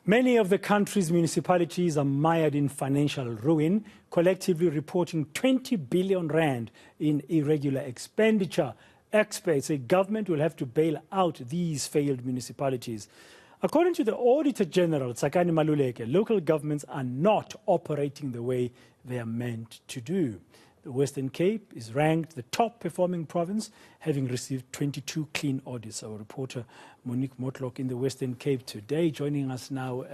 Many of the country's municipalities are mired in financial ruin, collectively reporting 20 billion rand in irregular expenditure. Experts say government will have to bail out these failed municipalities. According to the Auditor General, Tsakani Maluleke, local governments are not operating the way they are meant to do. The Western Cape is ranked the top performing province, having received 22 clean audits. Our reporter Monique Mortlock in the Western Cape today, joining us now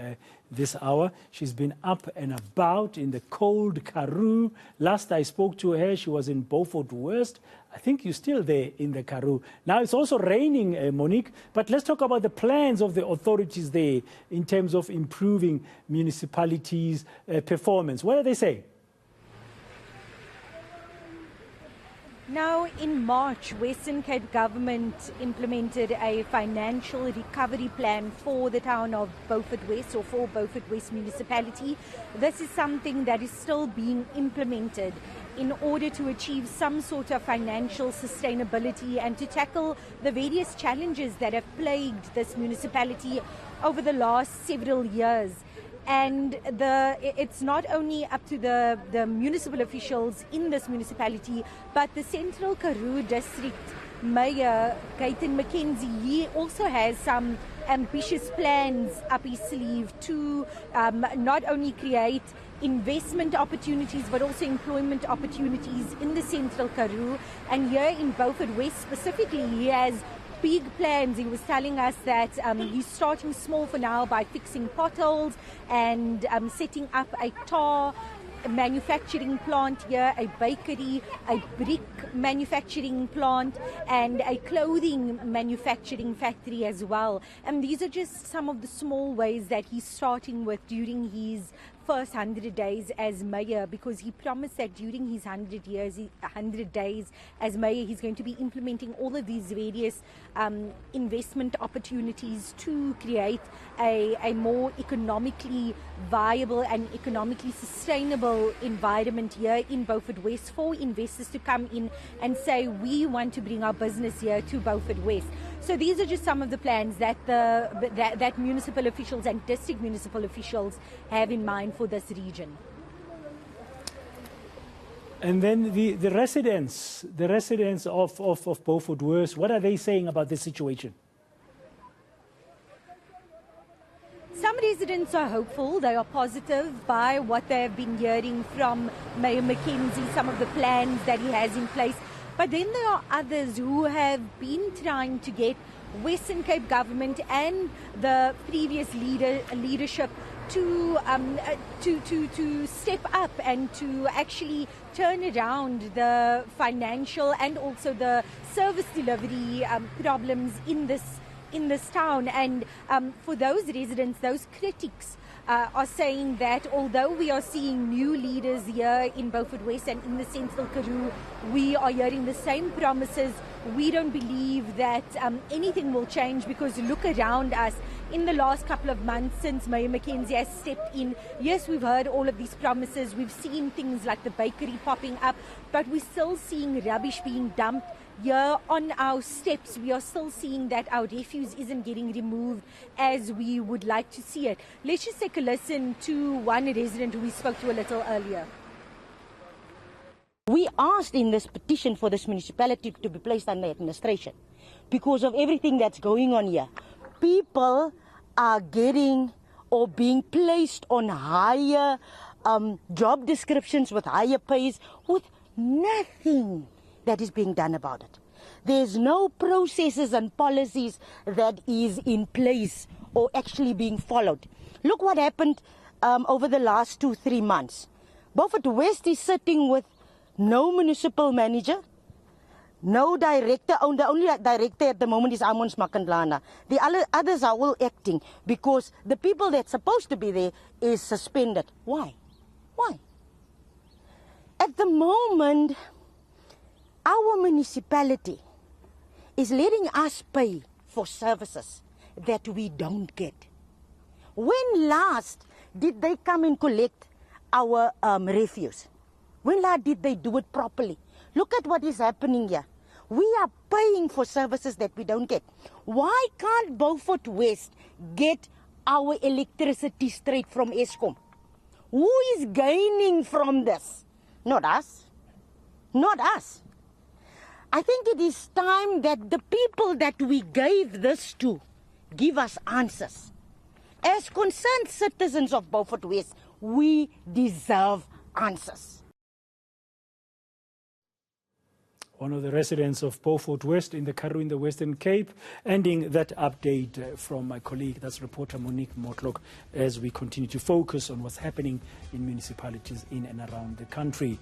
this hour. She's been up and about in the cold Karoo. Last I spoke to her, she was in Beaufort West. I think you're still there in the Karoo. Now it's also raining, Monique, but let's talk about the plans of the authorities there in terms of improving municipalities' performance. What are they saying? Now, in March, Western Cape government implemented a financial recovery plan for the town of Beaufort West, or for Beaufort West municipality. This is something that is still being implemented in order to achieve some sort of financial sustainability and to tackle the various challenges that have plagued this municipality over the last several years. And it's not only up to the municipal officials in this municipality, but the Central Karoo District Mayor, Gayton McKenzie, he also has some ambitious plans up his sleeve to not only create investment opportunities but also employment opportunities in the Central Karoo. And here in Beaufort West specifically, he has big plans. He was telling us that he's starting small for now by fixing potholes and setting up a tar manufacturing plant here, a bakery, a brick manufacturing plant, and a clothing manufacturing factory as well. And these are just some of the small ways that he's starting with during his first 100 days as mayor, because he promised that during his 100 days as mayor, he's going to be implementing all of these various investment opportunities to create a more economically viable and economically sustainable environment here in Beaufort West for investors to come in and say, we want to bring our business here to Beaufort West. So these are just some of the plans that that municipal officials and district municipal officials have in mind for this region. And then the residents of Beaufort West, what are they saying about this situation? Some residents are hopeful. They are positive by what they have been hearing from Mayor McKenzie, some of the plans that he has in place. But then there are others who have been trying to get Western Cape government and the previous leadership to step up and to actually turn around the financial and also the service delivery problems in this town. And for those residents, those critics are saying that although we are seeing new leaders here in Beaufort West and in the Central Karoo, we are hearing the same promises. We don't believe that anything will change, because look around us. In the last couple of months since Mayor McKenzie has stepped in, yes, we've heard all of these promises. We've seen things like the bakery popping up, but we're still seeing rubbish being dumped here on our steps. We are still seeing that our refuse isn't getting removed as we would like to see it. Let's just take a listen to one resident who we spoke to a little earlier. We asked in this petition for this municipality to be placed under administration because of everything that's going on here. People are getting or being placed on higher job descriptions with higher pays with nothing that is being done about it. There's no processes and policies that is in place or actually being followed. Look what happened over the last 2-3 months. Beaufort West is sitting with no municipal manager, no director. The only director at the moment is Amons Makandlana. The others are all acting because the people that's supposed to be there is suspended. Why? Why? At the moment, our municipality is letting us pay for services that we don't get. When last did they come and collect our refuse? When last did they do it properly? Look at what is happening here. We are paying for services that we don't get. Why can't Beaufort West get our electricity straight from Eskom. Who is gaining from this? Not us. Not us. I think it is time that the people that we gave this to give us answers. As concerned citizens of Beaufort West, we deserve answers. One of the residents of Beaufort West in the Karoo in the Western Cape, ending that update from my colleague, that's reporter Monique Mortlock, as we continue to focus on what's happening in municipalities in and around the country.